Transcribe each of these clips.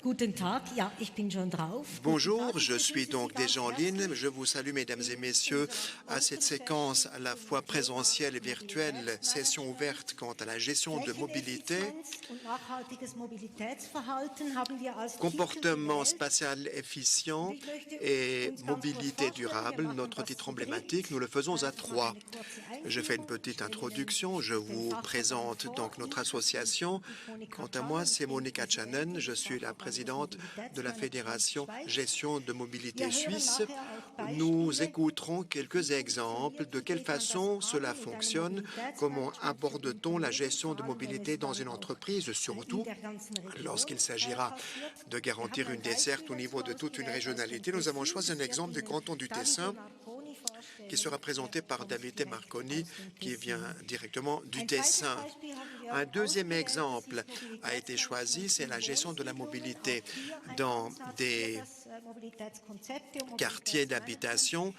Guten Tag, ja, ich bin schon drauf. Bonjour, je suis donc déjà en ligne. Je vous salue, mesdames et messieurs, à cette séquence à la fois présentielle et virtuelle, session ouverte quant à la gestion de mobilité. Comportement spatial efficient et mobilité durable, notre titre emblématique. Nous le faisons à trois. Je fais une petite introduction. Je vous présente donc notre association. Quant à moi, c'est Monika Chanen. Je suis la présidente de la Fédération Gestion de Mobilité Suisse. Nous écouterons quelques exemples de quelle façon cela fonctionne, comment aborde-t-on la gestion de mobilité dans une entreprise, surtout lorsqu'il s'agira de garantir une desserte au niveau de toute une régionalité. Nous avons choisi un exemple du canton du Tessin qui sera présenté par Davide Marconi, qui vient directement du Tessin. Un deuxième exemple a été choisi, c'est la gestion de la mobilité dans des quartiers d'habitation,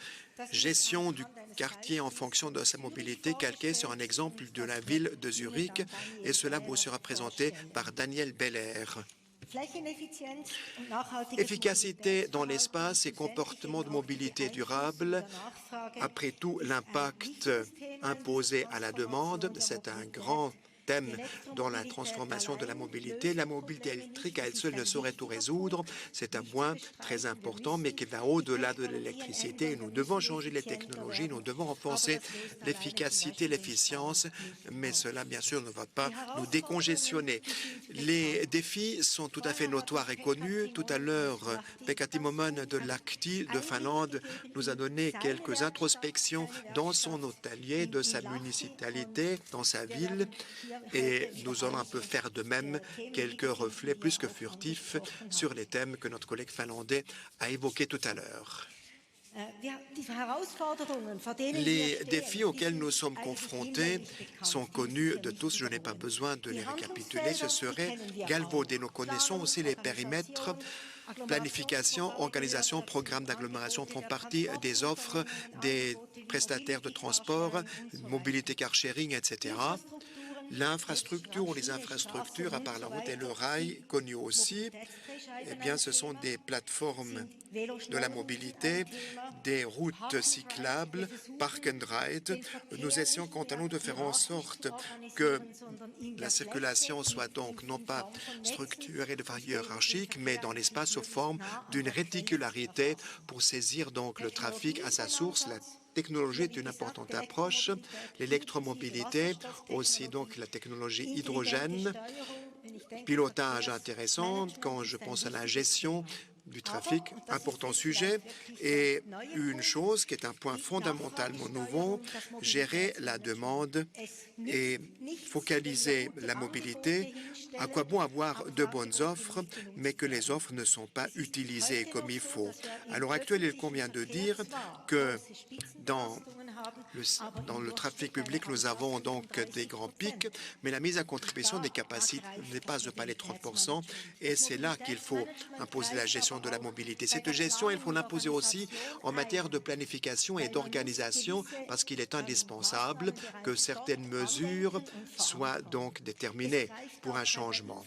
gestion du quartier en fonction de sa mobilité, calquée sur un exemple de la ville de Zurich, et cela vous sera présenté par Daniel Belair. Efficacité dans l'espace et comportement de mobilité durable. Après tout, l'impact imposé à la demande, c'est un grand thème dans la transformation de la mobilité. La mobilité électrique à elle seule ne saurait tout résoudre. C'est un point très important, mais qui va au-delà de l'électricité. Nous devons changer les technologies, nous devons renforcer l'efficacité, l'efficience, mais cela, bien sûr, ne va pas nous décongestionner. Les défis sont tout à fait notoires et connus. Tout à l'heure, Pekka Timonen de Lahti de Finlande nous a donné quelques introspections dans son hôtelier, de sa municipalité, dans sa ville. Et nous allons un peu faire de même quelques reflets plus que furtifs sur les thèmes que notre collègue finlandais a évoqués tout à l'heure. Les défis auxquels nous sommes confrontés sont connus de tous. Je n'ai pas besoin de les récapituler. Ce serait galvaudé. Nous connaissons aussi les périmètres. Planification, organisation, programme d'agglomération font partie des offres des prestataires de transport, mobilité car sharing, etc. L'infrastructure ou les infrastructures, à part la route et le rail, connues aussi, eh bien, ce sont des plateformes de la mobilité, des routes cyclables, park and ride. Nous essayons, quant à nous, de faire en sorte que la circulation soit donc non pas structurée de façon hiérarchique, mais dans l'espace sous forme d'une réticularité pour saisir donc le trafic à sa source. La technologie est une importante approche, l'électromobilité, aussi donc la technologie hydrogène, pilotage intéressant quand je pense à la gestion du trafic, important sujet, et une chose qui est un point fondamentalement nouveau, gérer la demande et focaliser la mobilité. À quoi bon avoir de bonnes offres, mais que les offres ne sont pas utilisées comme il faut. À l'heure actuelle, il convient de dire que dans le trafic public, nous avons donc des grands pics, mais la mise à contribution des capacités ne dépasse pas les 30%, et c'est là qu'il faut imposer la gestion de la mobilité. Cette gestion, il faut l'imposer aussi en matière de planification et d'organisation, parce qu'il est indispensable que certaines mesures soient donc déterminées pour un changement.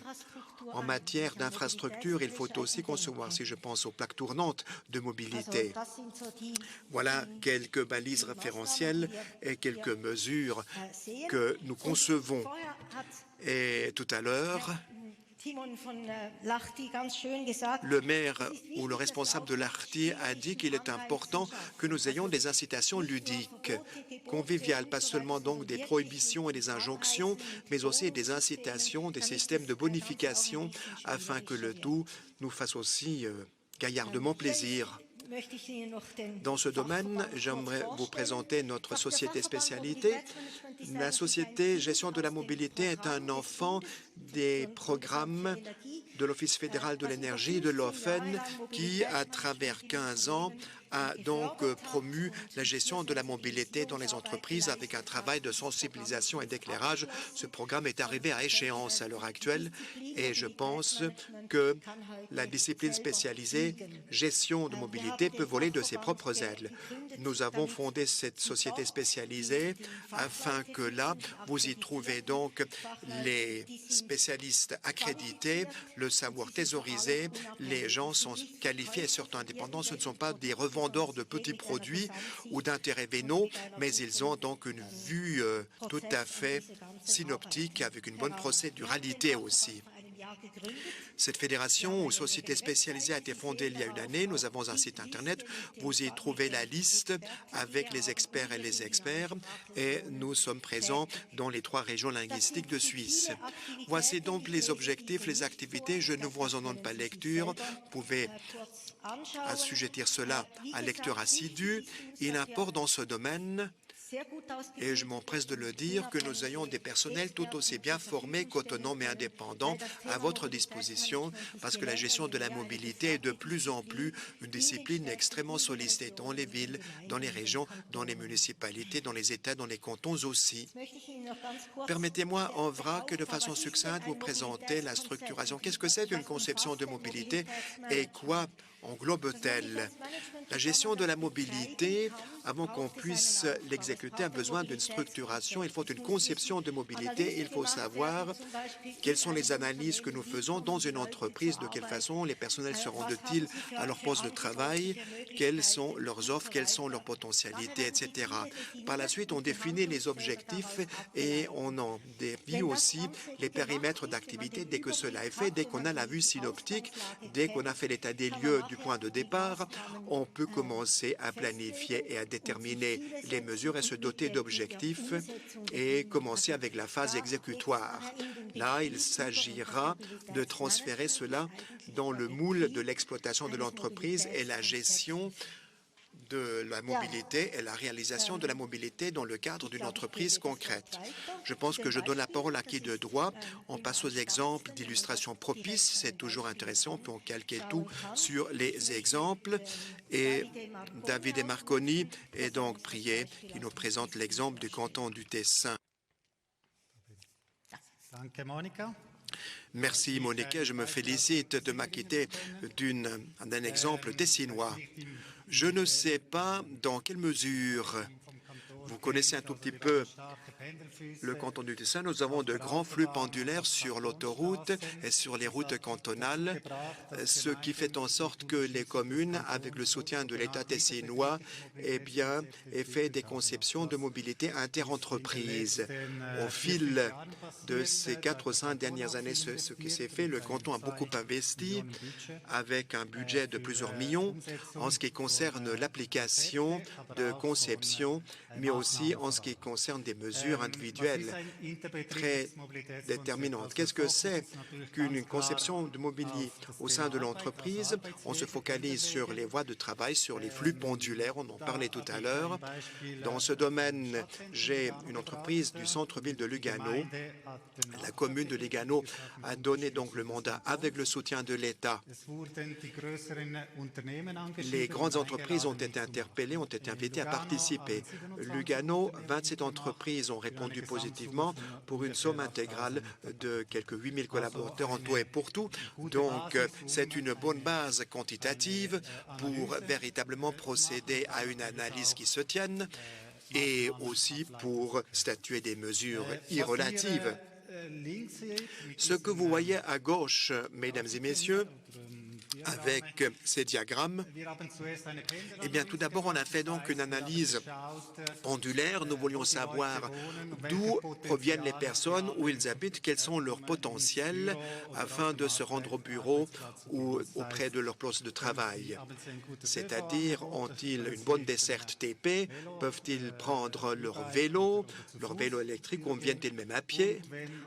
En matière d'infrastructure, il faut aussi concevoir, si je pense aux plaques tournantes de mobilité. Voilà quelques balises référentielles et quelques mesures que nous concevons. Et tout à l'heure, le maire ou le responsable de Lahti a dit qu'il est important que nous ayons des incitations ludiques, conviviales, pas seulement donc des prohibitions et des injonctions, mais aussi des incitations, des systèmes de bonification, afin que le tout nous fasse aussi gaillardement plaisir. Dans ce domaine, j'aimerais vous présenter notre société spécialité. La société Gestion de la mobilité est un enfant des programmes de l'Office fédéral de l'énergie, de l'OFEN, qui, à travers 15 ans, a donc promu la gestion de la mobilité dans les entreprises avec un travail de sensibilisation et d'éclairage. Ce programme est arrivé à échéance à l'heure actuelle et je pense que la discipline spécialisée gestion de mobilité peut voler de ses propres ailes. Nous avons fondé cette société spécialisée afin que là, vous y trouvez donc les spécialistes accrédités, le savoir thésaurisé. Les gens sont qualifiés et surtout indépendants. Ce ne sont pas des revendeurs de petits produits ou d'intérêts vénaux, mais ils ont donc une vue tout à fait synoptique avec une bonne procéduralité aussi. Cette fédération ou société spécialisée a été fondée il y a une année. Nous avons un site Internet. Vous y trouvez la liste avec les experts et les experts et nous sommes présents dans les 3 régions linguistiques de Suisse. Voici donc les objectifs, les activités. Je ne vous en donne pas lecture. Vous pouvez assujettir cela à lecture assidue. Il importe dans ce domaine, et je m'empresse de le dire, que nous ayons des personnels tout aussi bien formés qu'autonomes et indépendants à votre disposition, parce que la gestion de la mobilité est de plus en plus une discipline extrêmement sollicitée dans les villes, dans les régions, dans les municipalités, dans les États, dans les cantons aussi. Permettez-moi en vrac de façon succincte vous présenter la structuration. Qu'est-ce que c'est une conception de mobilité et quoi englobe-t-elle? La gestion de la mobilité, avant qu'on puisse l'exécuter, a besoin d'une structuration. Il faut une conception de mobilité. Il faut savoir quelles sont les analyses que nous faisons dans une entreprise, de quelle façon les personnels se rendent-ils à leur poste de travail, quelles sont leurs offres, quelles sont leurs potentialités, etc. Par la suite, on définit les objectifs et on en définit aussi les périmètres d'activité dès que cela est fait, dès qu'on a la vue synoptique, dès qu'on a fait l'état des lieux du point de départ, on peut commencer à planifier et à déterminer les mesures et se doter d'objectifs et commencer avec la phase exécutoire. Là, il s'agira de transférer cela dans le moule de l'exploitation de l'entreprise et la gestion de la mobilité et la réalisation de la mobilité dans le cadre d'une entreprise concrète. Je pense que je donne la parole à qui de droit. On passe aux exemples d'illustrations propices. C'est toujours intéressant. On peut en calquer tout sur les exemples. Et David Marconi est donc prié qui nous présente l'exemple du canton du Tessin. Merci, Monica. Je me félicite de m'acquitter d'un exemple tessinois. Je ne sais pas dans quelle mesure vous connaissez un tout petit peu le canton du Tessin. Nous avons de grands flux pendulaires sur l'autoroute et sur les routes cantonales, ce qui fait en sorte que les communes, avec le soutien de l'État tessinois, aient fait des conceptions de mobilité interentreprises. Au fil de ces 4 ou 5 dernières années, ce qui s'est fait, le canton a beaucoup investi avec un budget de plusieurs millions en ce qui concerne l'application de conception, mais aussi en ce qui concerne des mesures individuelles très déterminantes. Qu'est-ce que c'est qu'une conception de mobilier au sein de l'entreprise? On se focalise sur les voies de travail, sur les flux pendulaires, on en parlait tout à l'heure. Dans ce domaine, j'ai une entreprise du centre-ville de Lugano. La commune de Lugano a donné donc le mandat avec le soutien de l'État. Les grandes entreprises ont été interpellées, ont été invitées à participer. Lugano, 27 entreprises ont répondu positivement pour une somme intégrale de quelques 8 000 collaborateurs en tout et pour tout. Donc, c'est une bonne base quantitative pour véritablement procéder à une analyse qui se tienne et aussi pour statuer des mesures irrelatives. Ce que vous voyez à gauche, mesdames et messieurs, avec ces diagrammes, eh bien, tout d'abord, on a fait donc une analyse pendulaire. Nous voulions savoir d'où proviennent les personnes, où ils habitent, quels sont leurs potentiels afin de se rendre au bureau ou auprès de leur poste de travail. C'est-à-dire, ont-ils une bonne desserte TP? Peuvent-ils prendre leur vélo électrique, ou viennent-ils même à pied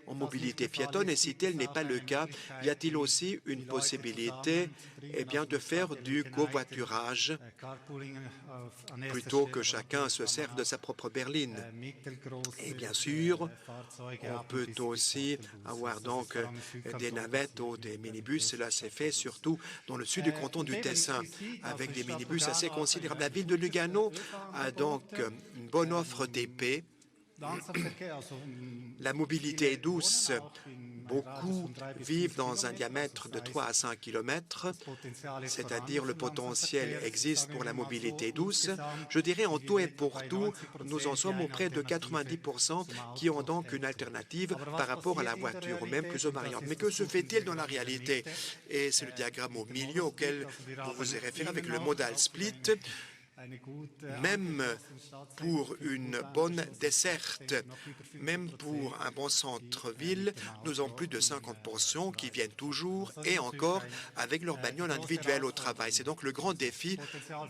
en mobilité piétonne? Et si tel n'est pas le cas, y a-t-il aussi une possibilité de faire du covoiturage plutôt que chacun se serve de sa propre berline. Et bien sûr, on peut aussi avoir donc des navettes ou des minibus. Cela s'est fait surtout dans le sud du canton du Tessin, avec des minibus assez considérables. La ville de Lugano a donc une bonne offre d'épée La mobilité douce, beaucoup vivent dans un diamètre de 3 à 5 km, c'est-à-dire le potentiel existe pour la mobilité douce. Je dirais en tout et pour tout, nous en sommes auprès de 90% qui ont donc une alternative par rapport à la voiture, ou même plusieurs variantes. Mais que se fait-il dans la réalité? Et c'est le diagramme au milieu auquel vous vous êtes référé avec le modal split. Même pour une bonne desserte, même pour un bon centre-ville, nous avons plus de 50% qui viennent toujours et encore avec leur bagnole individuelle au travail. C'est donc le grand défi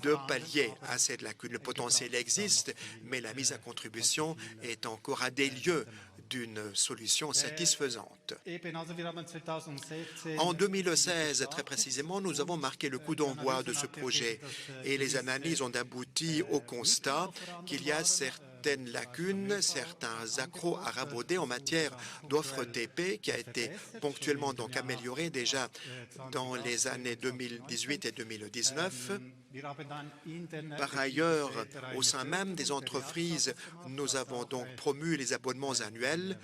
de pallier à cette lacune. Le potentiel existe, mais la mise à contribution est encore à des lieux d'une solution satisfaisante. En 2016, très précisément, nous avons marqué le coup d'envoi de ce projet et les analyses ont abouti au constat qu'il y a certaines lacunes, certains accros à rabauder en matière d'offres TP qui a été ponctuellement donc améliorée déjà dans les années 2018 et 2019. Par ailleurs, au sein même des entreprises, nous avons donc promu les abonnements annuels.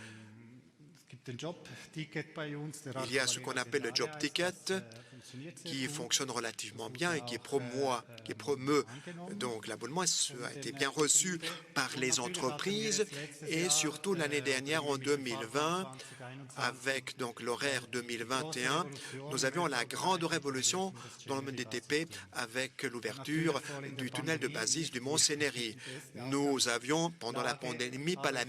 Il y a ce qu'on appelle le Job Ticket qui fonctionne relativement bien et qui promeut donc l'abonnement. Ça a été bien reçu par les entreprises et surtout l'année dernière, en 2020, avec donc l'horaire 2021, nous avions la grande révolution dans le domaine des TP avec l'ouverture du tunnel de Basis du Mont Sénéry. Nous avions, pendant la pandémie, pas le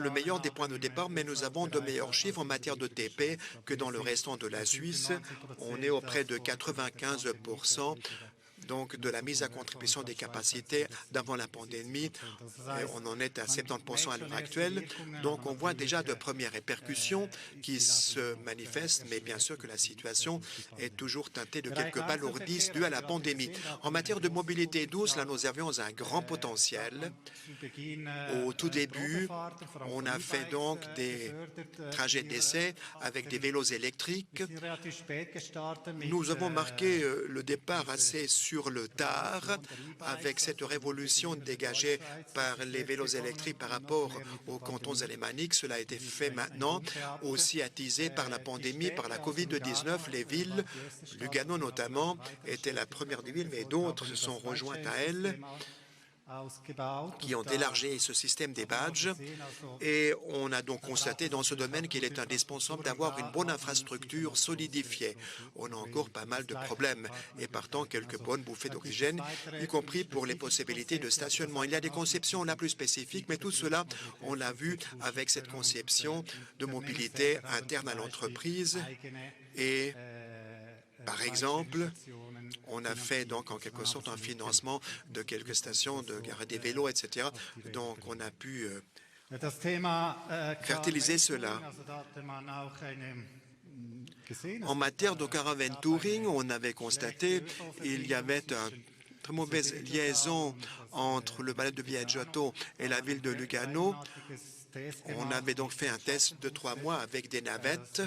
meilleur des points de départ, mais nous avons de meilleurs chiffres en matière de TP que dans le restant de la Suisse. On est auprès de 95% donc de la mise à contribution des capacités d'avant la pandémie. On en est à 70% à l'heure actuelle. Donc, on voit déjà de premières répercussions qui se manifestent, mais bien sûr que la situation est toujours teintée de quelques balourdisses dues à la pandémie. En matière de mobilité douce, là, nous avions un grand potentiel. Au tout début, on a fait donc des trajets d'essai avec des vélos électriques. Nous avons marqué le départ assez sur le tard, avec cette révolution dégagée par les vélos électriques par rapport aux cantons alémaniques. Cela a été fait maintenant, aussi attisé par la pandémie, par la COVID-19. Les villes, Lugano notamment, était la première des villes, mais d'autres se sont rejointes à elle, qui ont élargi ce système des badges. Et on a donc constaté dans ce domaine qu'il est indispensable d'avoir une bonne infrastructure solidifiée. On a encore pas mal de problèmes et partant quelques bonnes bouffées d'oxygène, y compris pour les possibilités de stationnement. Il y a des conceptions là plus spécifiques, mais tout cela, on l'a vu avec cette conception de mobilité interne à l'entreprise. Et par exemple, on a fait donc en quelque sorte un financement de quelques stations de gare des vélos, etc. Donc on a pu fertiliser cela. En matière de caravane touring, on avait constaté qu'il y avait une très mauvaise liaison entre le ballet de Viaggiato et la ville de Lugano. On avait donc fait un test de 3 mois avec des navettes.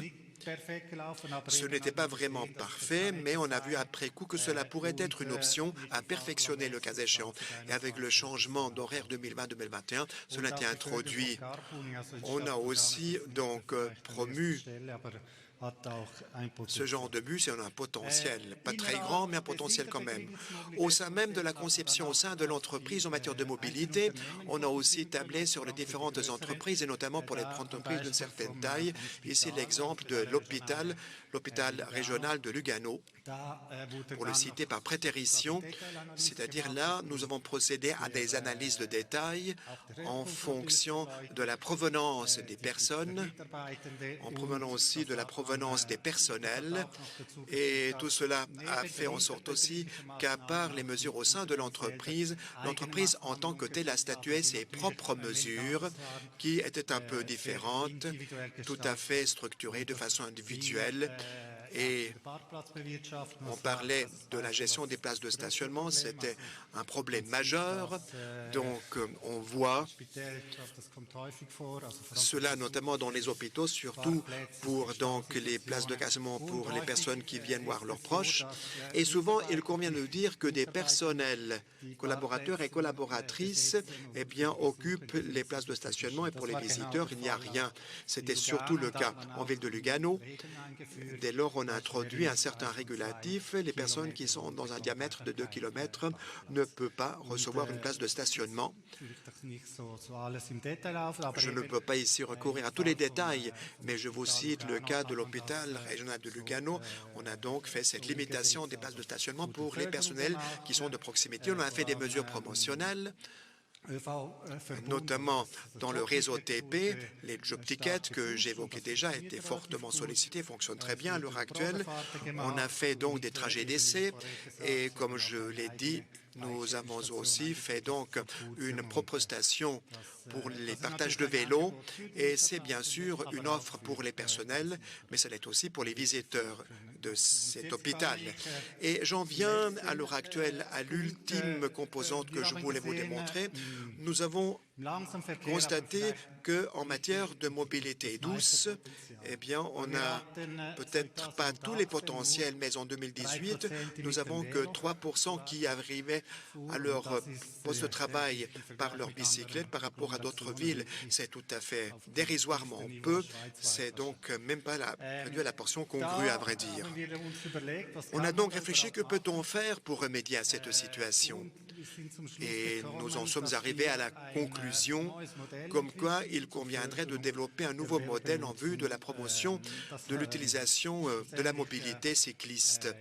Ce n'était pas vraiment parfait, mais on a vu après coup que cela pourrait être une option à perfectionner le cas échéant. Et avec le changement d'horaire 2020-2021, cela a été introduit. On a aussi donc promu ce genre de bus et on a un potentiel, pas très grand, mais un potentiel quand même. Au sein même de la conception, au sein de l'entreprise en matière de mobilité, on a aussi tablé sur les différentes entreprises et notamment pour les entreprises d'une certaine taille. Ici, l'exemple de l'hôpital régional de Lugano, pour le citer par prétérition, c'est-à-dire là, nous avons procédé à des analyses de détail en fonction de la provenance des personnes, en provenant aussi de la provenance des personnels, et tout cela a fait en sorte aussi qu'à part les mesures au sein de l'entreprise, l'entreprise en tant que telle a statué ses propres mesures qui étaient un peu différentes, tout à fait structurées de façon individuelle. et on parlait de la gestion des places de stationnement. C'était un problème majeur. Donc, on voit cela notamment dans les hôpitaux, surtout pour donc, les places de stationnement pour les personnes qui viennent voir leurs proches. Et souvent, il convient de dire que des personnels, collaborateurs et collaboratrices, eh bien, occupent les places de stationnement et pour les visiteurs, il n'y a rien. C'était surtout le cas en ville de Lugano. Dès lors, on a introduit un certain régulatif. Les personnes qui sont dans un diamètre de 2 km ne peuvent pas recevoir une place de stationnement. Je ne peux pas ici recourir à tous les détails, mais je vous cite le cas de l'hôpital régional de Lugano. On a donc fait cette limitation des places de stationnement pour les personnels qui sont de proximité. On a fait des mesures promotionnelles, notamment dans le réseau TP. Les job tickets que j'évoquais déjà étaient fortement sollicités, fonctionnent très bien à l'heure actuelle. On a fait donc des trajets d'essai et comme je l'ai dit, nous avons aussi fait donc une proposition pour les partages de vélos et c'est bien sûr une offre pour les personnels, mais ça l'est aussi pour les visiteurs de cet hôpital. Et j'en viens à l'heure actuelle à l'ultime composante que je voulais vous démontrer. Nous avons constaté qu'en matière de mobilité douce, eh bien, on n'a peut-être pas tous les potentiels, mais en 2018, nous n'avons que 3% qui arrivaient à leur poste de travail par leur bicyclette par rapport à d'autres villes. C'est tout à fait dérisoirement peu. C'est donc même pas réduit à la portion congrue, à vrai dire. On a donc réfléchi que peut-on faire pour remédier à cette situation. Et nous en sommes arrivés à la conclusion comme quoi il conviendrait de développer un nouveau modèle en vue de la promotion de l'utilisation de la mobilité cycliste.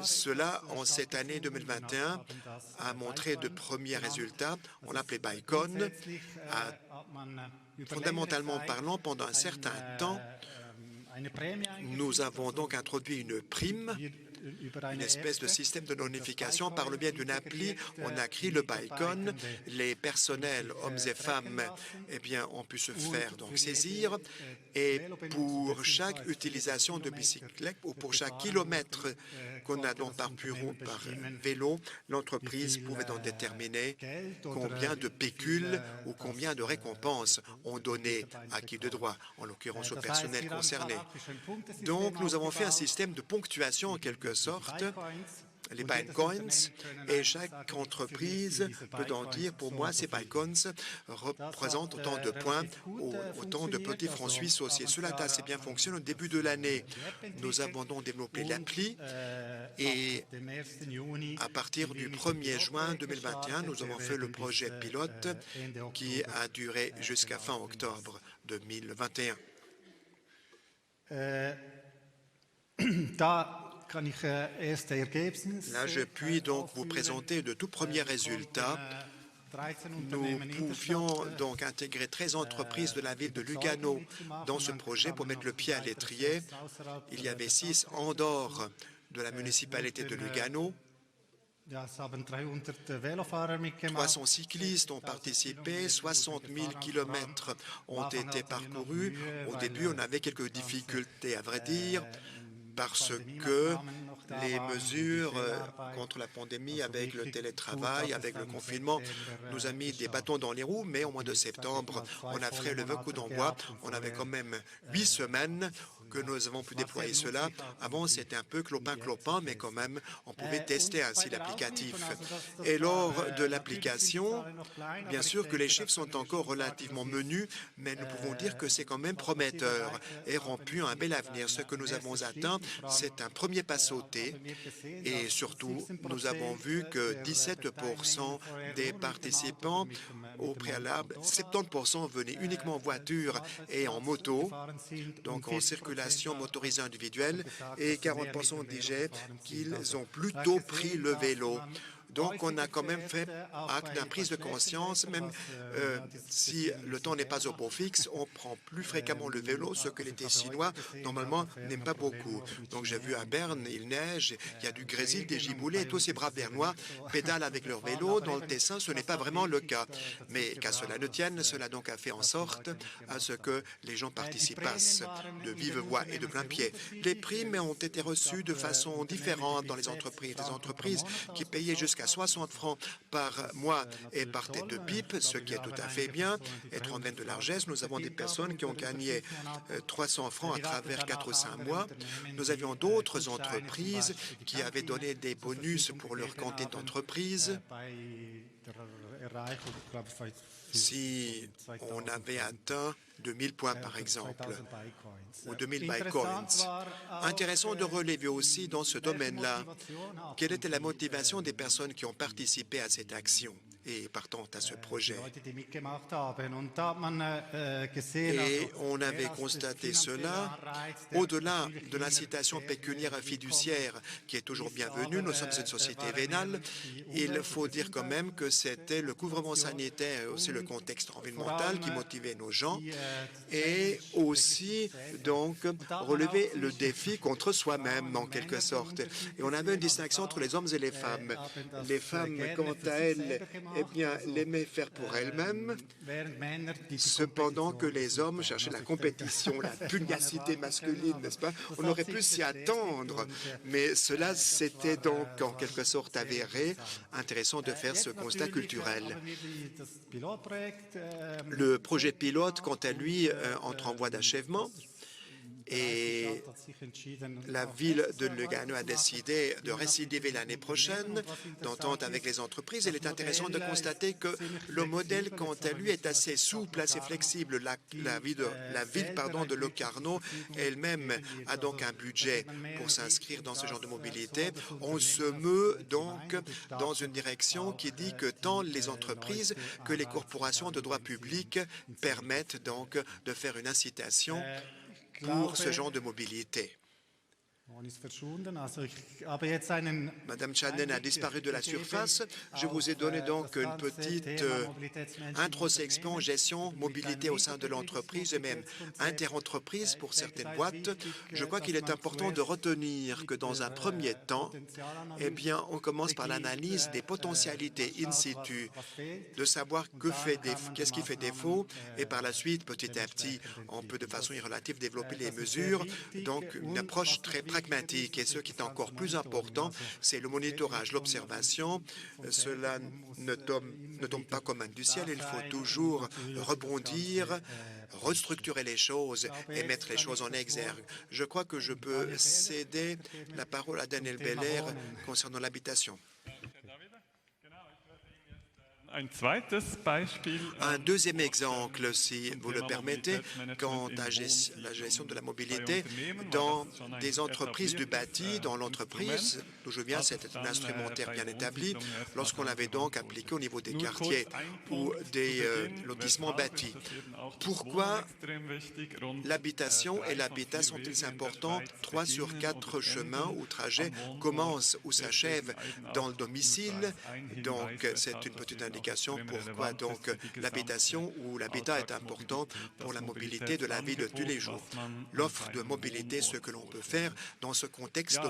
Cela, en cette année 2021, a montré de premiers résultats. On l'appelait Bicon. Fondamentalement parlant, pendant un certain temps, nous avons donc introduit une prime, une espèce de système de notification par le biais d'une appli. On a créé le Bicon. Les personnels, hommes et femmes, eh bien, ont pu se faire donc saisir. Et pour chaque utilisation de bicyclette ou pour chaque kilomètre qu'on a donc parcouru par vélo, l'entreprise pouvait donc déterminer combien de pécules ou combien de récompenses on donnait à qui de droit, en l'occurrence au personnel concerné. Donc, nous avons fait un système de ponctuation en quelque sorte, les Bitcoins, et chaque entreprise peut donc dire, pour moi, ces Bitcoins représentent autant de points ou autant de petits francs suisses aussi. Cela a assez bien fonctionné au début de l'année. Nous avons donc développé l'appli et à partir du 1er juin 2021, nous avons fait le projet pilote qui a duré jusqu'à fin octobre 2021. Là, je puis donc vous présenter de tout premiers résultats. Nous pouvions donc intégrer 13 entreprises de la ville de Lugano dans ce projet pour mettre le pied à l'étrier. Il y avait 6 en dehors de la municipalité de Lugano. 300 cyclistes ont participé, 60 000 kilomètres ont été parcourus. Au début, on avait quelques difficultés, à vrai dire, parce que les mesures contre la pandémie, avec le télétravail, avec le confinement, nous a mis des bâtons dans les roues, mais au mois de septembre, on a fait le coup d'envoi. On avait quand même 8 semaines que nous avons pu déployer cela. Avant, c'était un peu clopin-clopin, mais quand même, on pouvait tester ainsi l'applicatif. Et lors de l'application, bien sûr que les chiffres sont encore relativement menus, mais nous pouvons dire que c'est quand même prometteur et rompu un bel avenir. Ce que nous avons atteint, c'est un premier pas sauté et surtout, nous avons vu que 17% des participants au préalable, 70% venaient uniquement en voiture et en moto, donc en circulation motorisée individuelle, et 40% disaient qu'ils ont plutôt pris le vélo. Donc, on a quand même fait acte d'une prise de conscience, même si le temps n'est pas au beau fixe, on prend plus fréquemment le vélo, ce que les Tessinois, normalement, n'aiment pas beaucoup. Donc, j'ai vu à Berne, il neige, il y a du grésil, des giboulées, et tous ces braves Bernois pédalent avec leur vélo. Dans le Tessin, ce n'est pas vraiment le cas. Mais qu'à cela ne tienne, cela donc a fait en sorte à ce que les gens participassent de vive voix et de plein pied. Les primes ont été reçues de façon différente dans les entreprises. Des entreprises qui payaient jusqu'à 60 francs par mois et par tête de pipe, ce qui est tout à fait bien. Être en veine de largesse, nous avons des personnes qui ont gagné 300 francs à travers 4 ou 5 mois. Nous avions d'autres entreprises qui avaient donné des bonus pour leur cantine d'entreprise. Si on avait atteint 2000 points, par exemple, ou 2000 Bitcoins. Intéressant de relever aussi dans ce domaine-là quelle était la motivation des personnes qui ont participé à cette action et partant à ce projet. Et on avait constaté cela au-delà de l'incitation pécuniaire fiduciaire qui est toujours bienvenue. Nous sommes une société vénale. Il faut dire quand même que c'était le couvrement sanitaire et aussi le contexte environnemental qui motivait nos gens et aussi donc relever le défi contre soi-même en quelque sorte. Et on avait une distinction entre les hommes et les femmes. Les femmes, quant à elles, eh bien, l'aimaient faire pour elles-mêmes, cependant que les hommes cherchaient la compétition, la pugnacité masculine, n'est-ce pas? On aurait pu s'y attendre, mais cela s'était donc en quelque sorte avéré. Intéressant de faire ce constat culturel. Le projet pilote, quant à lui, entre en voie d'achèvement. Et la ville de Lugano a décidé de récidiver l'année prochaine, d'entente avec les entreprises. Il est intéressant de constater que le modèle, quant à lui, est assez souple, assez flexible. La ville de Locarno elle-même a donc un budget pour s'inscrire dans ce genre de mobilité. On se meut donc dans une direction qui dit que tant les entreprises que les corporations de droit public permettent donc de faire une incitation pour ce genre de mobilité. Madame Chanen a disparu de la surface. Je vous ai donné donc une petite introspection, gestion, mobilité au sein de l'entreprise et même interentreprise pour certaines boîtes. Je crois qu'il est important de retenir que dans un premier temps, eh bien, on commence par l'analyse des potentialités in situ, de savoir qu'est-ce qui fait défaut et par la suite, petit à petit, on peut de façon irrelative développer les mesures. Donc, une approche très pragmatique. Et ce qui est encore plus important, c'est le monitorage, l'observation. Cela ne tombe pas comme un du ciel. Il faut toujours rebondir, restructurer les choses et mettre les choses en exergue. Je crois que je peux céder la parole à Daniel Beller concernant l'habitation. Un deuxième exemple, si vous le permettez, quant à la gestion de la mobilité dans des entreprises du bâti, dans l'entreprise d'où je viens, c'était un instrumentaire bien établi, lorsqu'on l'avait donc appliqué au niveau des quartiers ou des lotissements bâtis. Pourquoi l'habitation et l'habitat sont-ils importants? 3 sur 4 chemins ou trajets commencent ou s'achèvent dans le domicile, donc c'est une petite indication pourquoi donc l'habitation ou l'habitat est important pour la mobilité de la vie de tous les jours. L'offre de mobilité, ce que l'on peut faire dans ce contexte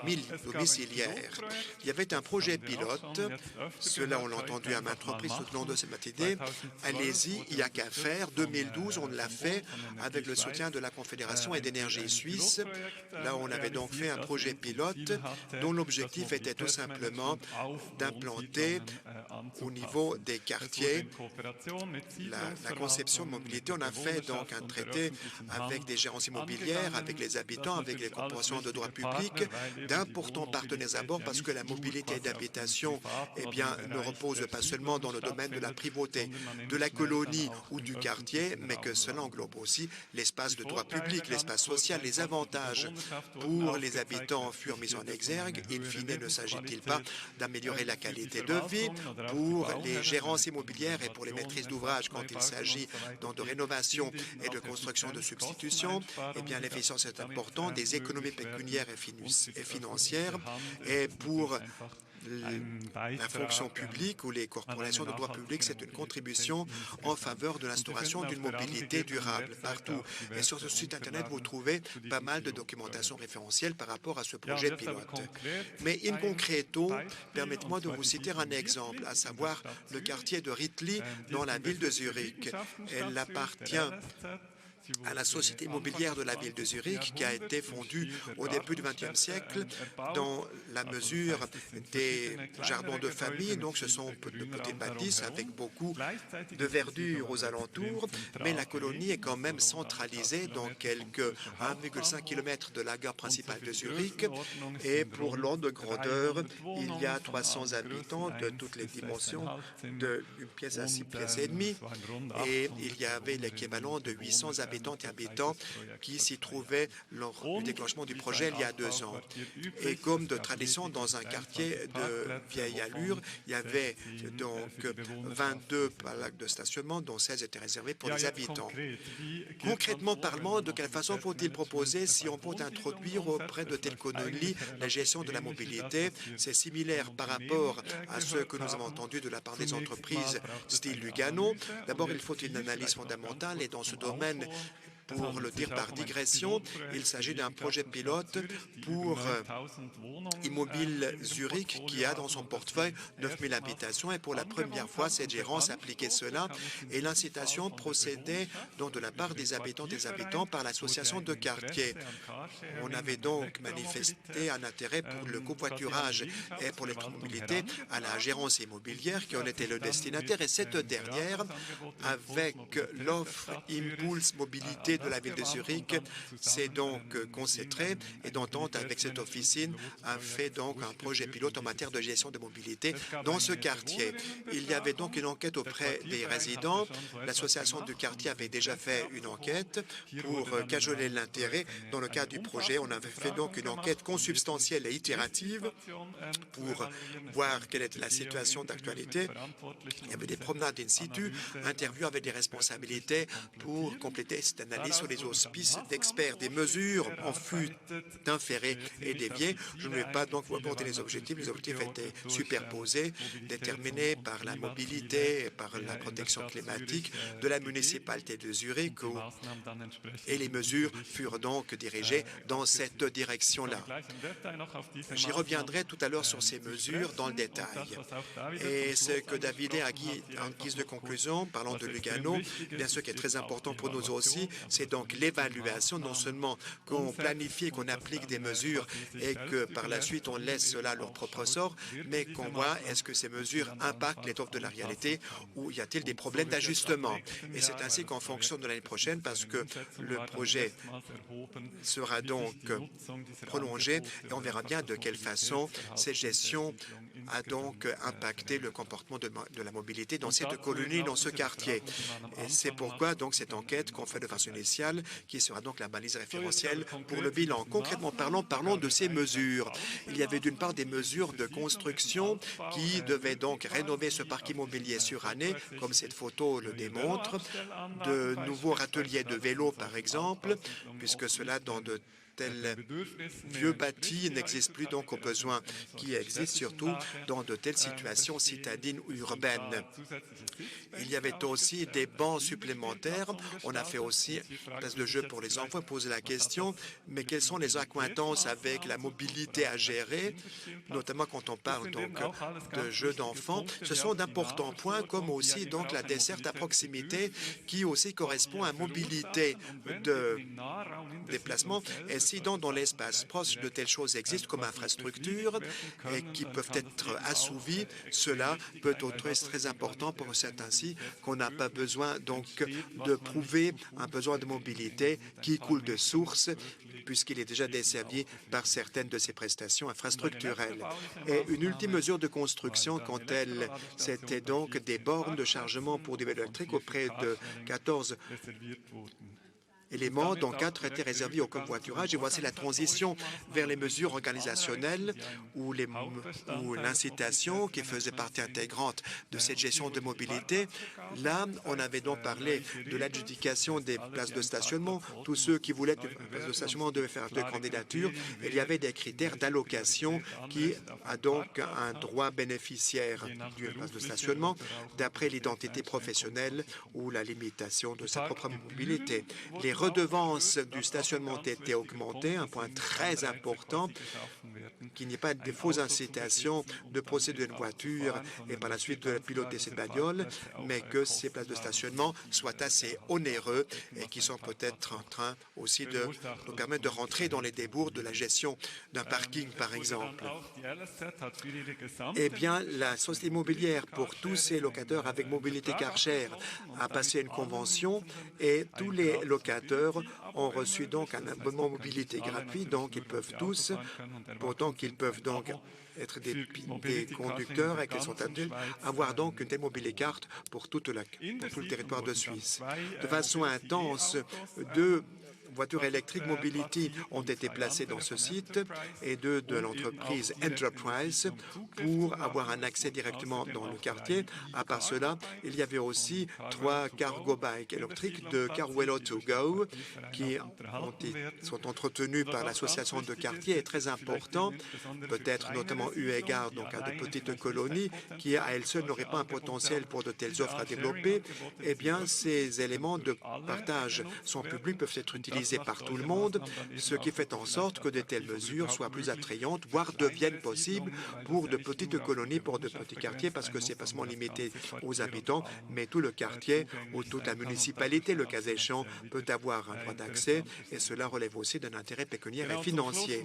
domiciliaire. Il y avait un projet pilote, cela on l'a entendu à maintes reprises tout au long de cette matinée. Allez-y, il n'y a qu'à faire. 2012, on l'a fait avec le soutien de la Confédération et d'énergie suisse. Là, on avait donc fait un projet pilote dont l'objectif était tout simplement d'implanter au niveau des quartiers la conception de mobilité. On a fait donc un traité avec des gérances immobilières, avec les habitants, avec les corporations de droit public, d'importants partenaires à bord parce que la mobilité d'habitation ne repose pas seulement dans le domaine de la primauté de la colonie ou du quartier, mais que cela englobe aussi l'espace de droit public, l'espace social, les avantages pour les habitants furent mis en exergue. In fine, ne s'agit-il pas d'améliorer la qualité de vie pour les gérances immobilières et pour les maîtrises d'ouvrage quand il s'agit de rénovation et de construction de substitution? Eh bien, l'efficience est importante, des économies pécuniaires et financières, et pour la fonction publique ou les corporations de droit public, c'est une contribution en faveur de l'instauration d'une mobilité durable partout. Et sur ce site Internet, vous trouvez pas mal de documentation référentielle par rapport à ce projet pilote. Mais in concreto, permettez-moi de vous citer un exemple, à savoir le quartier de Rittli dans la ville de Zurich. Elle appartient à la société immobilière de la ville de Zurich qui a été fondue au début du XXe siècle dans la mesure des jardins de famille. Donc ce sont de petites bâtisses avec beaucoup de verdure aux alentours, mais la colonie est quand même centralisée dans quelques 1,5 km de la gare principale de Zurich. Et pour l'ordre de grandeur, il y a 300 habitants de toutes les dimensions, d'une pièce à 6 pièces et demie. Et il y avait l'équivalent de 800 habitants et habitants qui s'y trouvaient lors du déclenchement du projet il y a 2 ans. Et comme de tradition, dans un quartier de vieille allure, il y avait donc 22 plaques de stationnement, dont 16 étaient réservées pour les habitants. Concrètement parlant, de quelle façon faut-il proposer si on peut introduire auprès de telles colonies la gestion de la mobilité? C'est similaire par rapport à ce que nous avons entendu de la part des entreprises style Lugano. D'abord, il faut une analyse fondamentale et dans ce domaine, pour le dire par digression, il s'agit d'un projet pilote pour Immobile Zurich qui a dans son portefeuille 9000 habitations et pour la première fois, cette gérance appliquait cela et l'incitation procédait donc de la part des habitants par l'association de quartier. On avait donc manifesté un intérêt pour le covoiturage et pour l'électromobilité à la gérance immobilière qui en était le destinataire et cette dernière, avec l'offre Impulse Mobilité de la ville de Zurich, s'est donc concentrée et d'entente avec cette officine a fait donc un projet pilote en matière de gestion de mobilité dans ce quartier. Il y avait donc une enquête auprès des résidents. L'association du quartier avait déjà fait une enquête pour cajoler l'intérêt. Dans le cadre du projet, on avait fait donc une enquête consubstantielle et itérative pour voir quelle était la situation d'actualité. Il y avait des promenades in situ, interviews avec des responsabilités pour compléter cette analyse sur les auspices d'experts. Des mesures en fut inférées et déviées. Je ne vais pas donc vous apporter les objectifs. Les objectifs étaient superposés, déterminés par la mobilité, par la protection climatique de la municipalité de Zurich et les mesures furent donc dirigées dans cette direction-là. J'y reviendrai tout à l'heure sur ces mesures dans le détail. Et ce que David a dit en guise de conclusion, parlant de Lugano, bien sûr qui est très important pour nous aussi, c'est donc l'évaluation, non seulement qu'on planifie, qu'on applique des mesures et que par la suite on laisse cela à leur propre sort, mais qu'on voit est-ce que ces mesures impactent l'étoffe de la réalité ou y a-t-il des problèmes d'ajustement. Et c'est ainsi qu'on fonctionne de l'année prochaine parce que le projet sera donc prolongé et on verra bien de quelle façon cette gestion a donc impacté le comportement de la mobilité dans cette colonie, dans ce quartier. Et c'est pourquoi donc cette enquête qu'on fait de façon initiale, qui sera donc la balise référentielle pour le bilan. Concrètement parlant, parlons de ces mesures. Il y avait d'une part des mesures de construction qui devaient donc rénover ce parc immobilier surannée, comme cette photo le démontre, de nouveaux râteliers de vélos par exemple, puisque cela dans de tels vieux bâtis n'existent plus donc aux besoins qui existent surtout dans de telles situations citadines ou urbaines. Il y avait aussi des bancs supplémentaires. On a fait aussi une place de jeu pour les enfants, poser la question, mais quelles sont les accointances avec la mobilité à gérer, notamment quand on parle donc de jeux d'enfants. Ce sont d'importants points comme aussi donc la desserte à proximité qui aussi correspond à mobilité de déplacement. Et si dans l'espace proche de telles choses existent comme infrastructures et qui peuvent être assouvies, cela peut être très important pour certains ainsi qu'on n'a pas besoin donc de prouver un besoin de mobilité qui coule de source puisqu'il est déjà desservi par certaines de ces prestations infrastructurelles. Et une ultime mesure de construction, quant à elle, c'était donc des bornes de chargement pour des vélos électriques auprès de 14 éléments, dont 4 étaient réservés au covoiturage. Et voici la transition vers les mesures organisationnelles ou l'incitation qui faisait partie intégrante de cette gestion de mobilité. Là, on avait donc parlé de l'adjudication des places de stationnement. Tous ceux qui voulaient une place de stationnement devaient faire 2 candidatures. Il y avait des critères d'allocation qui a donc un droit bénéficiaire d'une place de stationnement d'après l'identité professionnelle ou la limitation de sa propre mobilité. Les redevances du stationnement étaient augmentées, un point très important, qu'il n'y ait pas de fausses incitations de procéder d'une voiture et par la suite de piloter cette bagnole, mais que ces places de stationnement soient assez onéreux et qui sont peut-être en train aussi de nous permettre de rentrer dans les débours de la gestion d'un parking, par exemple. Eh bien, la société immobilière pour tous ces locataires avec mobilité Karcher a passé une convention et tous les locataires ont reçu donc un abonnement mobilité gratuit, donc ils peuvent tous, pourtant qu'ils peuvent donc être des conducteurs et qu'ils sont adultes, avoir donc une telle mobilité carte pour tout le territoire de Suisse. De façon intense, 2 voitures électriques Mobility ont été placées dans ce site et 2 de l'entreprise Enterprise pour avoir un accès directement dans le quartier. À part cela, il y avait aussi 3 cargo bikes électriques de Carwello to Go qui sont entretenus par l'association de quartier et très important, peut-être notamment eu égard donc à de petites colonies qui à elles seules n'auraient pas un potentiel pour de telles offres à développer. Eh bien, ces éléments de partage sont publics, peuvent être utilisés par tout le monde, ce qui fait en sorte que de telles mesures soient plus attrayantes, voire deviennent possibles pour de petites colonies, pour de petits quartiers, parce que c'est pas seulement limité aux habitants, mais tout le quartier ou toute la municipalité, le cas échéant, peut avoir un droit d'accès, et cela relève aussi d'un intérêt pécuniaire et financier.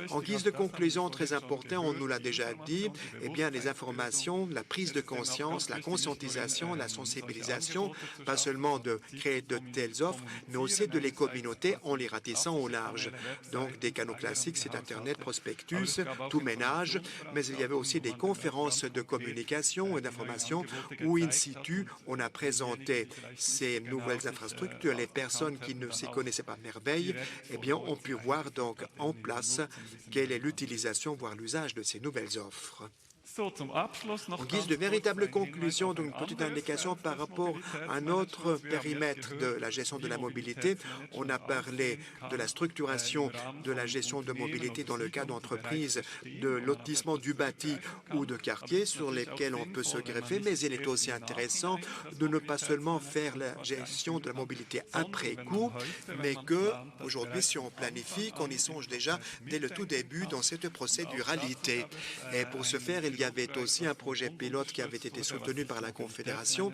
En guise de conclusion, très important, on nous l'a déjà dit, eh bien, les informations, la prise de conscience, la conscientisation, la sensibilisation, pas seulement de créer de telles offres, mais aussi de les communautés en les ratissant au large. Donc, des canaux classiques, c'est Internet, prospectus, tout ménage, mais il y avait aussi des conférences de communication et d'information où, in situ, on a présenté ces nouvelles infrastructures. Les personnes qui ne s'y connaissaient pas merveille, eh bien, ont pu voir donc en place quelle est l'utilisation, voire l'usage de ces nouvelles offres. En guise de véritable conclusion, donc une petite indication par rapport à un autre périmètre de la gestion de la mobilité. On a parlé de la structuration de la gestion de mobilité dans le cas d'entreprises, de lotissement du bâti ou de quartier sur lesquels on peut se greffer, mais il est aussi intéressant de ne pas seulement faire la gestion de la mobilité après coup, mais que aujourd'hui, si on planifie, qu'on y songe déjà dès le tout début dans cette procéduralité. Et pour ce faire, il y avait aussi un projet pilote qui avait été soutenu par la Confédération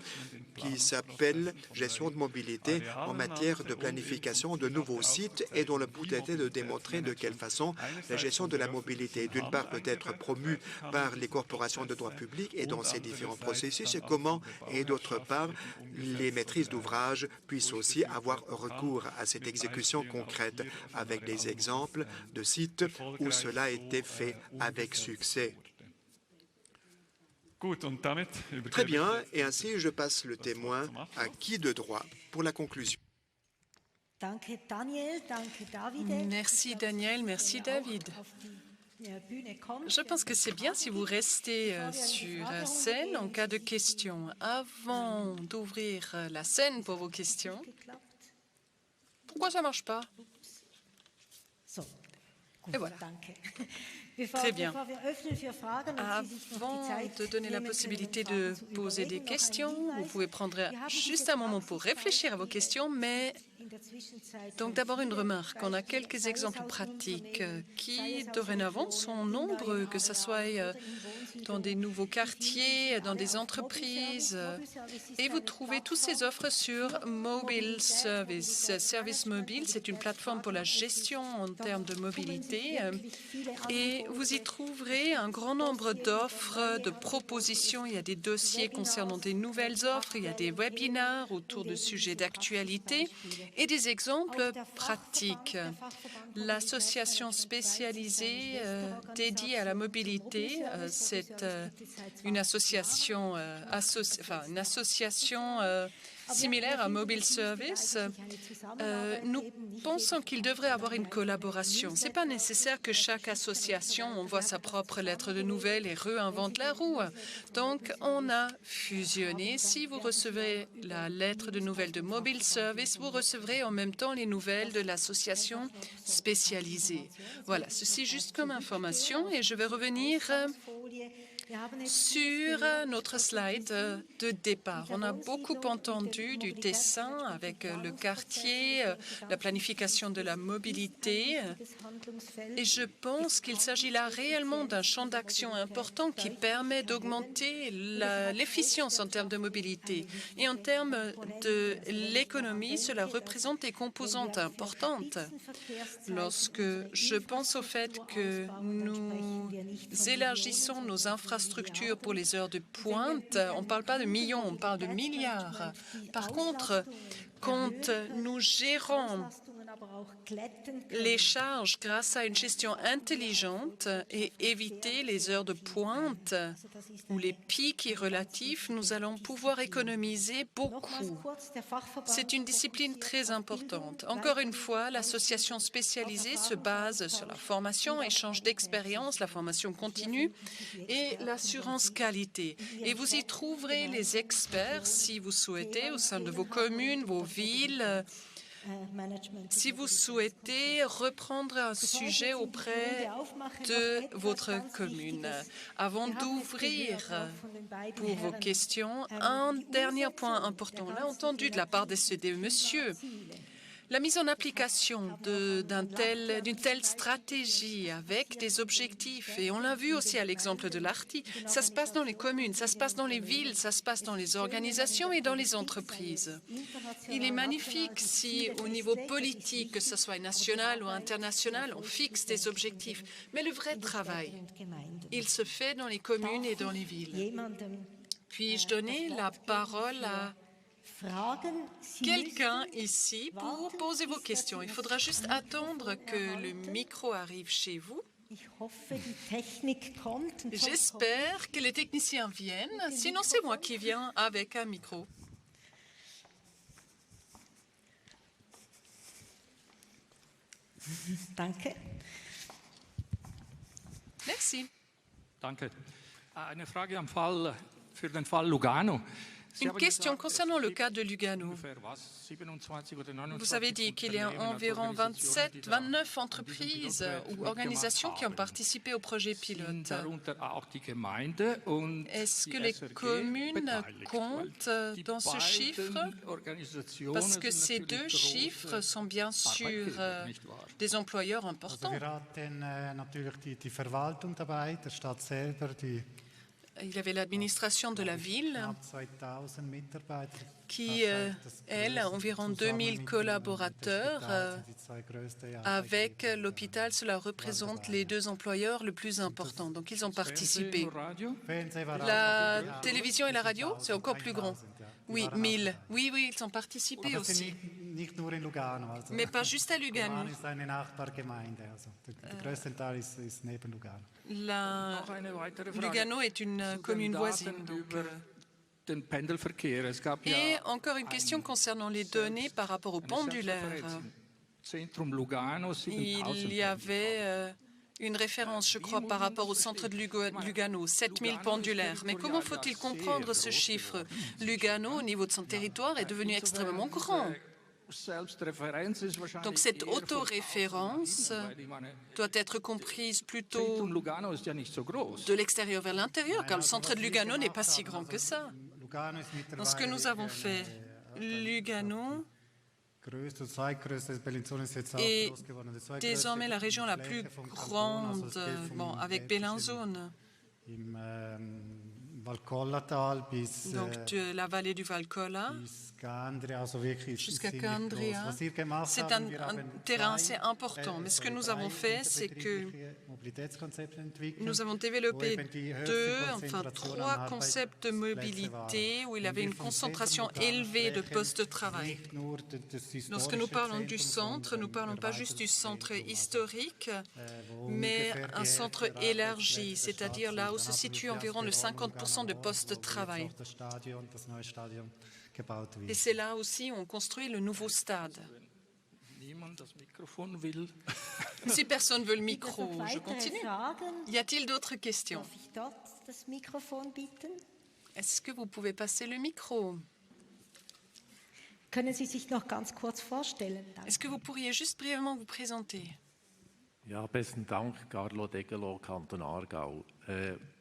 qui s'appelle Gestion de mobilité en matière de planification de nouveaux sites et dont le but était de démontrer de quelle façon la gestion de la mobilité, d'une part, peut être promue par les corporations de droit public et dans ces différents processus, et comment, et d'autre part, les maîtrises d'ouvrage puissent aussi avoir recours à cette exécution concrète avec des exemples de sites où cela a été fait avec succès. Très bien, et ainsi je passe le témoin à qui de droit pour la conclusion. Merci Daniel, merci David. Je pense que c'est bien si vous restez sur scène en cas de questions. Avant d'ouvrir la scène pour vos questions, pourquoi ça ne marche pas? Et voilà. Très bien. Avant de donner la possibilité de poser des questions, vous pouvez prendre juste un moment pour réfléchir à vos questions, mais donc d'abord une remarque. On a quelques exemples pratiques qui, dorénavant, sont nombreux, que ce soit dans des nouveaux quartiers, dans des entreprises, et vous trouvez toutes ces offres sur Mobile Service. Service Mobile, c'est une plateforme pour la gestion en termes de mobilité, et vous y trouverez un grand nombre d'offres, de propositions. Il y a des dossiers concernant des nouvelles offres, il y a des webinaires autour de sujets d'actualité et des exemples pratiques. L'association spécialisée dédiée à la mobilité, c'est une association, similaire à Mobile Service, nous pensons qu'il devrait avoir une collaboration. Ce n'est pas nécessaire que chaque association envoie sa propre lettre de nouvelles et réinvente la roue. Donc, on a fusionné. Si vous recevez la lettre de nouvelles de Mobile Service, vous recevrez en même temps les nouvelles de l'association spécialisée. Voilà, ceci juste comme information et je vais revenir sur notre slide de départ. On a beaucoup entendu du Tessin avec le quartier, la planification de la mobilité. Et je pense qu'il s'agit là réellement d'un champ d'action important qui permet d'augmenter l'efficience en termes de mobilité. Et en termes de l'économie, cela représente des composantes importantes. Lorsque je pense au fait que nous élargissons nos infrastructures pour les heures de pointe, on ne parle pas de millions, on parle de milliards. Par contre, quand nous gérons les charges grâce à une gestion intelligente et éviter les heures de pointe ou les pics irrelatifs, nous allons pouvoir économiser beaucoup. C'est une discipline très importante. Encore une fois, l'association spécialisée se base sur la formation, échange d'expérience, la formation continue et l'assurance qualité. Et vous y trouverez les experts, si vous souhaitez, au sein de vos communes, vos villes. Si vous souhaitez reprendre un sujet auprès de votre commune. Avant d'ouvrir pour vos questions, un dernier point important. On l'a entendu de la part de ces deux messieurs. La mise en application d'une telle stratégie avec des objectifs, et on l'a vu aussi à l'exemple de l'ARTI, ça se passe dans les communes, ça se passe dans les villes, ça se passe dans les organisations et dans les entreprises. Il est magnifique si au niveau politique, que ce soit national ou international, on fixe des objectifs. Mais le vrai travail, il se fait dans les communes et dans les villes. Puis-je donner la parole à quelqu'un ici pour poser vos questions. Il faudra juste attendre que le micro arrive chez vous. J'espère que les techniciens viennent. Sinon, c'est moi qui viens avec un micro. Merci. Danke. Eine Frage am Fall für den Fall Lugano. Une question concernant le cas de Lugano. Vous avez dit qu'il y a environ 29 entreprises ou organisations qui ont participé au projet pilote. Est-ce que les communes comptent dans ce chiffre? Parce que ces deux chiffres sont bien sûr des employeurs importants. Il y avait l'administration de la ville qui, elle, a environ 2000 collaborateurs. Avec l'hôpital, cela représente les deux employeurs les plus importants. Donc, ils ont participé. La télévision et la radio, c'est encore plus grand. Oui, 1000. Oui, ils ont participé aussi. Mais pas juste à Lugano. Lugano est une commune voisine. Et encore une question concernant les données par rapport au pendulaire. Il y avait une référence, je crois, par rapport au centre de Lugano, 7000 pendulaires. Mais comment faut-il comprendre ce chiffre? Lugano, au niveau de son territoire, est devenu extrêmement grand. Donc cette autoréférence doit être comprise plutôt de l'extérieur vers l'intérieur, car le centre de Lugano n'est pas si grand que ça. Dans ce que nous avons fait, Lugano est désormais la région la plus grande, avec Bellinzone. Donc de la vallée du Valcolla jusqu'à Candria. C'est un terrain assez important. Mais ce que nous avons fait, c'est que nous avons développé trois concepts de mobilité où il y avait une concentration élevée de postes de travail. Lorsque nous parlons du centre, nous ne parlons pas juste du centre historique, mais un centre élargi, c'est-à-dire là où se situe environ le 50% de postes de travail. gebaut wird. Et c'est là aussi où on construit le nouveau stade. Niemand das Mikrofon will. Si personne veut le micro, Noch je weitere continue. Fragen? Y a-t-il d'autres questions? Darf ich dort das Mikrofon bitten? Est-ce que vous pouvez passer le micro? Können Sie sich noch ganz kurz vorstellen? Danke. Est-ce que vous pourriez juste brièvement vous présenter? Ja, besten Dank, Carlo Degello, Kanton Aargau.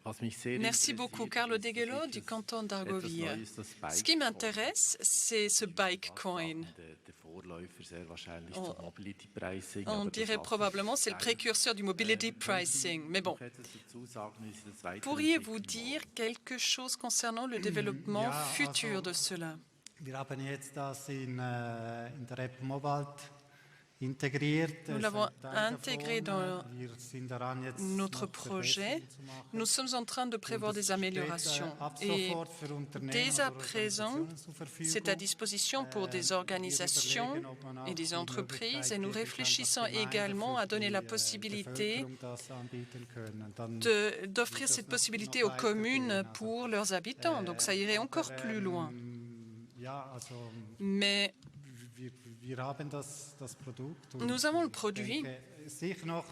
Was mich sehr Merci interessiert, beaucoup, Carlo ist, dass Degello ich du das canton etwas d'Argovie. Neues, das Bike Ce qui m'intéresse, c'est ce bike coin. Der Vorläufer sehr wahrscheinlich On- zum Mobility Pricing. On aber das dirait lasse probablement ich c'est le sein. précurseur du mobility pricing. Mais bon, Noch etwas dazu sagen, wie Sie das weiterentwickeln pourriez-vous wollen? dire quelque chose concernant le développement Ja, futur also- de cela? Wir haben jetzt das in der App Mobile integriert. Nous Es l'avons ist ein Teil intégré davon. dans Wir sind daran, jetzt notre noch projet. Verbesserungen zu machen. Nous sommes en train de prévoir Und es des améliorations. steht, ab Et sofort für Unternehmen dès à oder présent, Organisationen zur Verfügung. c'est à disposition pour des organisations Wir überlegen, ob man auch et des die entreprises et Möglichkeit nous geben kann, réfléchissons dass Gemeinden également für à donner la die, possibilité Bevölkerung das anbieten können. Dann d'offrir cette possibilité aux communes pour leurs habitants. Donc ça irait encore plus loin. Ja, also Mais wir haben das Produkt. Und Nous avons le ich produit. denke, sicher noch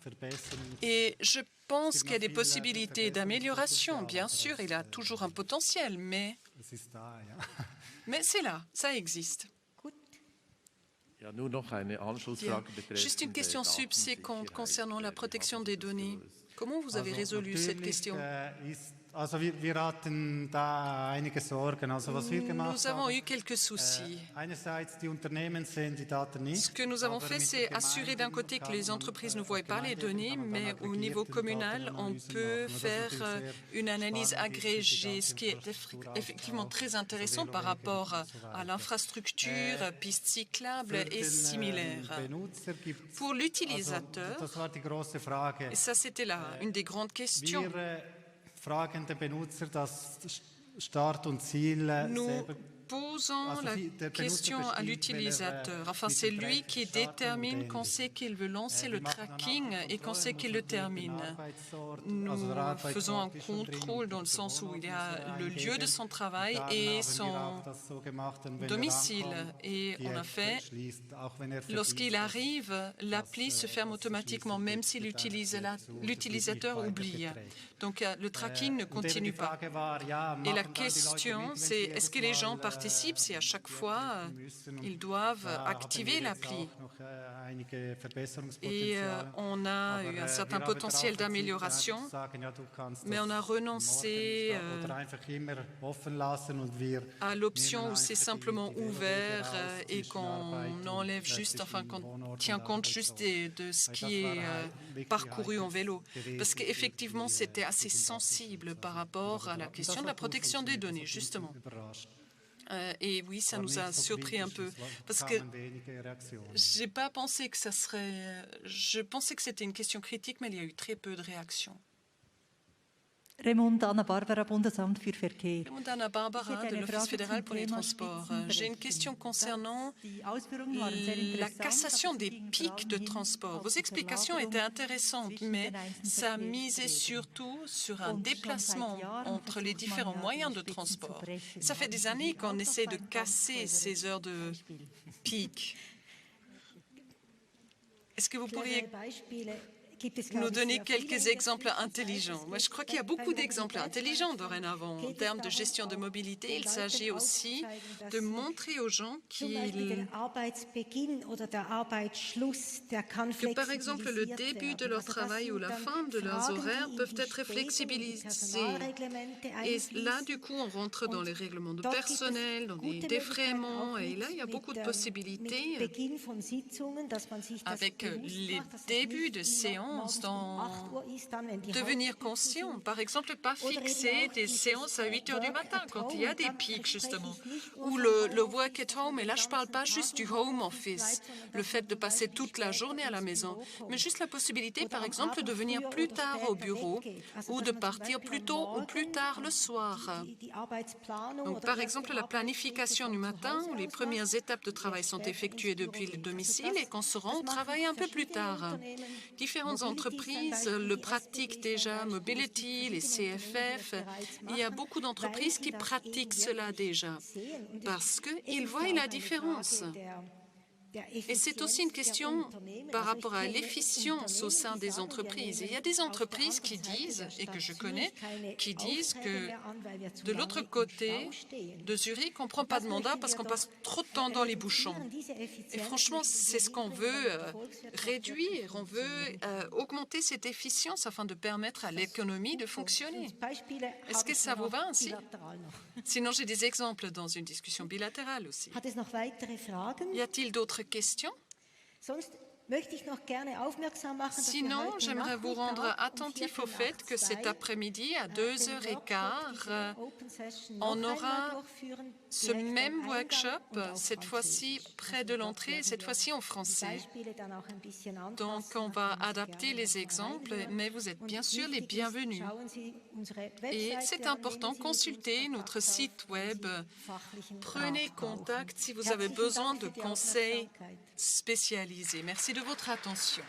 Verbesserungen. et je pense qu'il y a des possibilités d'amélioration. Bien sûr, il y a toujours un potentiel, mais Es ist da, ja. c'est là, ça existe. Gut. Ja, nur noch eine Anschlussfrage betreffend Juste une question subséquente concernant la protection des données. Comment vous avez résolu cette natürlich, question? Also wir hatten da einige Sorgen. Also was wir gemacht Nous avons haben, eu quelques soucis. einerseits die Unternehmen sehen die Daten nicht. Ce que nous avons aber fait, mit c'est der assurer d'un côté que les entreprises ne voient pas les données, mais au niveau communal, on peut faire une analyse agrégée, ce qui est effectivement très intéressant par rapport à l'infrastructure, pistes cyclables et similaires. Pour l'utilisateur, Das war die große Frage. et ça c'était là une des grandes questions, Wir fragen den Benutzer das Start und Ziel nous selber. posons la question à l'utilisateur. Enfin, c'est lui qui détermine quand c'est qu'il veut lancer le tracking et quand c'est qu'il le termine. Nous faisons un contrôle dans le sens où il y a le lieu de son travail et son domicile. Et on a fait, lorsqu'il arrive, l'appli se ferme automatiquement, même si l'utilisateur oublie. Donc le tracking ne continue pas. Et la question, c'est est-ce que les gens participent si à chaque fois ils doivent activer l'appli? Et on a eu un certain potentiel d'amélioration, mais on a renoncé à l'option où c'est simplement ouvert et qu'on enlève juste, enfin qu'on tient compte juste de ce qui est parcouru en vélo. Parce qu'effectivement, c'était assez sensible par rapport à la question de la protection des données, justement. Et oui, ça nous a surpris un peu, parce que j'ai pas pensé que ça serait... Je pensais que c'était une question critique, mais il y a eu très peu de réactions. Raymond Anna-Barbara, Bundesamt für Verkehr. Anna Barbara de l'Office fédéral pour les transports. J'ai une question concernant la cassation des pics de transport. Vos explications étaient intéressantes, mais ça misait surtout sur un déplacement entre les différents moyens de transport. Et ça fait des années qu'on essaie de casser ces heures de pic. Est-ce que vous pourriez nous donner quelques exemples intelligents? Moi, je crois qu'il y a beaucoup d'exemples intelligents dorénavant. En termes de gestion de mobilité, il s'agit aussi de montrer aux gens que, par exemple, le début de leur travail ou la fin de leurs horaires peuvent être flexibilisés. Et là, du coup, on rentre dans les règlements de personnel, dans les défraiements. Et là, il y a beaucoup de possibilités avec les débuts de séance devenir conscient. Par exemple, pas fixer des séances à 8 heures du matin quand il y a des pics, justement. Ou le work at home, et là, je ne parle pas juste du home office, le fait de passer toute la journée à la maison, mais juste la possibilité, par exemple, de venir plus tard au bureau ou de partir plus tôt ou plus tard le soir. Donc, par exemple, la planification du matin, où les premières étapes de travail sont effectuées depuis le domicile et qu'on se rend au travail un peu plus tard. Différentes Plusieurs entreprises le pratiquent déjà, Mobility, les CFF. Il y a beaucoup d'entreprises qui pratiquent cela déjà parce qu'ils voient la différence. Et c'est aussi une question par rapport à l'efficience au sein des entreprises. Il y a des entreprises qui disent, et que je connais, qui disent que de l'autre côté de Zurich, on ne prend pas de mandat parce qu'on passe trop de temps dans les bouchons. Et franchement, c'est ce qu'on veut réduire. On veut augmenter cette efficience afin de permettre à l'économie de fonctionner. Est-ce que ça vous va ainsi? Sinon, j'ai des exemples dans une discussion bilatérale aussi. Y a-t-il d'autres questions? Sinon, j'aimerais vous rendre attentif au fait que cet après-midi, à 2h15, on aura ce même workshop, cette fois-ci près de l'entrée, cette fois-ci en français. Donc, on va adapter les exemples, mais vous êtes bien sûr les bienvenus. Et c'est important, consultez notre site web. Prenez contact si vous avez besoin de conseils spécialisés. Merci de votre attention.